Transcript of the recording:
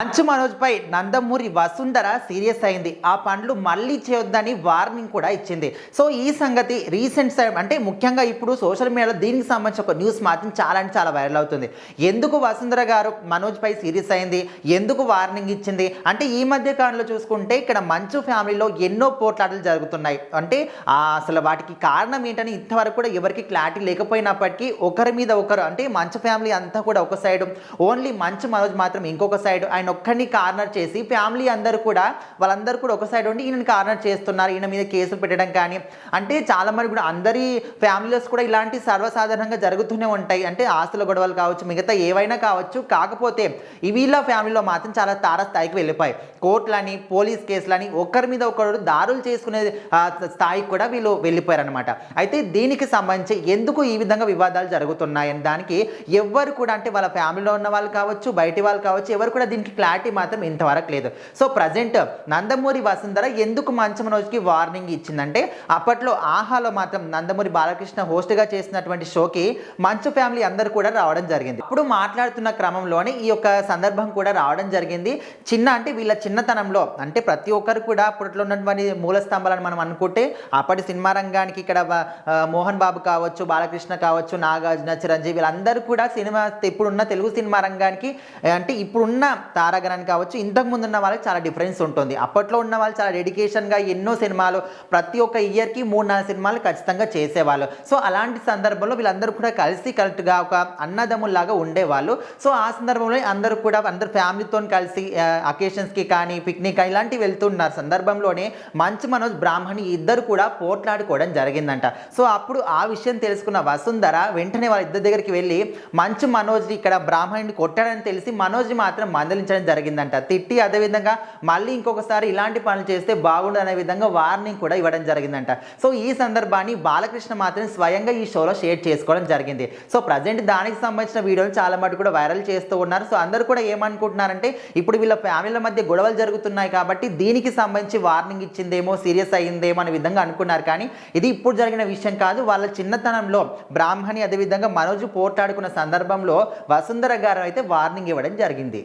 మంచు మనోజ్ పై Nandamuri Vasundhara serious అయింది. ఆ పనులు మళ్ళీ చేయొద్దని వార్నింగ్ కూడా ఇచ్చింది. సో ఈ సంగతి రీసెంట్ టైం అంటే ముఖ్యంగా ఇప్పుడు సోషల్ మీడియాలో దీనికి సంబంధించిన ఒక న్యూస్ మాత్రం చాలా అంటే చాలా వైరల్ అవుతుంది. ఎందుకు వసుంధర గారు మనోజ్ పై సీరియస్ అయింది, ఎందుకు వార్నింగ్ ఇచ్చింది అంటే ఈ మధ్య కాలంలో చూసుకుంటే ఇక్కడ మంచు ఫ్యామిలీలో ఎన్నో పోట్లాటలు జరుగుతున్నాయి. అంటే అసలు వాటికి కారణం ఏంటని ఇంతవరకు కూడా ఎవరికి క్లారిటీ లేకపోయినప్పటికీ ఒకరి మీద ఒకరు అంటే మంచు ఫ్యామిలీ అంతా కూడా ఒక సైడ్, ఓన్లీ మంచు మనోజ్ మాత్రం ఇంకొక సైడ్, ఆయన ఒక్కడిని కార్నర్ చేసి ఫ్యామిలీ అందరూ కూడా వాళ్ళందరూ కూడా ఒక సైడ్ ఉండి ఈయనని కార్నర్ చేస్తున్నారు. ఈయన మీద కేసులు పెట్టడం కానీ అంటే చాలా మంది కూడా అందరి ఫ్యామిలీస్ కూడా ఇలాంటి సర్వసాధారణంగా జరుగుతూనే ఉంటాయి. అంటే ఆస్తుల గొడవలు కావచ్చు, మిగతా ఏవైనా కావచ్చు. కాకపోతే వీళ్ళ ఫ్యామిలీలో మాత్రం చాలా తారస్థాయికి వెళ్ళిపోయి కోర్టులని పోలీస్ కేసులని ఒకరి మీద ఒకరు దారులు చేసుకునే స్థాయికి కూడా వీళ్ళు వెళ్ళిపోయారనమాట. అయితే దీనికి సంబంధించి ఎందుకు ఈ విధంగా వివాదాలు జరుగుతున్నాయని దానికి ఎవ్వరు కూడా అంటే వాళ్ళ ఫ్యామిలీలో ఉన్న వాళ్ళు కావచ్చు, బయటి వాళ్ళు కావచ్చు, ఎవరు కూడా దీనికి క్లారిటీ మాత్రం ఇంతవరకు లేదు. సో ప్రజెంట్ నందమూరి వసుంధర ఎందుకు మంచు మనోజ్కి వార్నింగ్ ఇచ్చిందంటే అప్పట్లో ఆహాలో మాత్రం నందమూరి బాలకృష్ణ హోస్ట్గా చేసినటువంటి షోకి మంచు ఫ్యామిలీ అందరూ కూడా రావడం జరిగింది. అప్పుడు మాట్లాడుతున్న క్రమంలోనే ఈ యొక్క సందర్భం కూడా రావడం జరిగింది. అంటే వీళ్ళ చిన్నతనంలో అంటే ప్రతి ఒక్కరు కూడా అప్పట్లో ఉన్నటువంటి మూల స్తంభాలను మనం అనుకుంటే అప్పటి సినిమా రంగానికి ఇక్కడ మోహన్ బాబు కావచ్చు, బాలకృష్ణ కావచ్చు, నాగార్జున, చిరంజీవి వీళ్ళందరూ కూడా ఇప్పుడున్న తెలుగు సినిమా రంగానికి అంటే ఇప్పుడున్న తారాగణాన్ని కావచ్చు, ఇంతకు ముందు ఉన్న వాళ్ళకి చాలా డిఫరెన్స్ ఉంటుంది. అప్పట్లో ఉన్న వాళ్ళు చాలా డెడికేషన్గా ఎన్నో సినిమాలు ప్రతి ఒక్క ఇయర్కి 3-4 సినిమాలు ఖచ్చితంగా చేసేవాళ్ళు. సో అలాంటి సందర్భంలో వీళ్ళందరూ కూడా కలిసి కరెక్ట్గా ఒక అన్నదమ్ముల్లాగా ఉండేవాళ్ళు. సో ఆ సందర్భంలో అందరూ ఫ్యామిలీతో కలిసి అకేషన్స్కి కానీ పిక్నిక్ ఇలాంటివి వెళ్తున్నారు సందర్భంలోనే మంచు మనోజ్ బ్రాహ్మణి ఇద్దరు కూడా పోట్లాడుకోవడం జరిగిందంట. సో అప్పుడు ఆ విషయం తెలుసుకున్న వసుంధర వెంటనే వాళ్ళ ఇద్దరి దగ్గరికి వెళ్ళి మంచు మనోజ్ ఇక్కడ బ్రాహ్మణిని కొట్టాడని తెలిసి మనోజ్ని మాత్రం మందలించడం జరిగిందంట. తిట్టి అదేవిధంగా మళ్ళీ ఇంకొకసారి ఇలాంటి పనులు చేస్తే బాగుండు అనే విధంగా వార్నింగ్ కూడా ఇవ్వడం జరిగిందంట. సో ఈ సందర్భాన్ని బాలకృష్ణ మాత్రం స్వయంగా ఈ షోలో షేర్ చేసుకోవడం జరిగింది. సో ప్రజెంట్ దానికి సంబంధించిన వీడియోలు చాలా మటుకు కూడా వైరల్ చేస్తూ ఉన్నారు. సో అందరూ కూడా ఏమనుకుంటున్నారంటే ఇప్పుడు వీళ్ళ ఫ్యామిలీల మధ్య గొడవలు జరుగుతున్నాయి కాబట్టి దీనికి సంబంధించి వార్నింగ్ ఇచ్చిందేమో, సీరియస్ అయ్యిందేమో అనే విధంగా అనుకున్నారు. కానీ ఇది ఇప్పుడు జరిగిన విషయం కాదు. వాళ్ళ చిన్నతనంలో బ్రాహ్మణి అదేవిధంగా మనోజ్ పోట్లాడుకున్న సందర్భంలో వసుంధర గారు అయితే వార్నింగ్ ఇవ్వడం జరిగింది.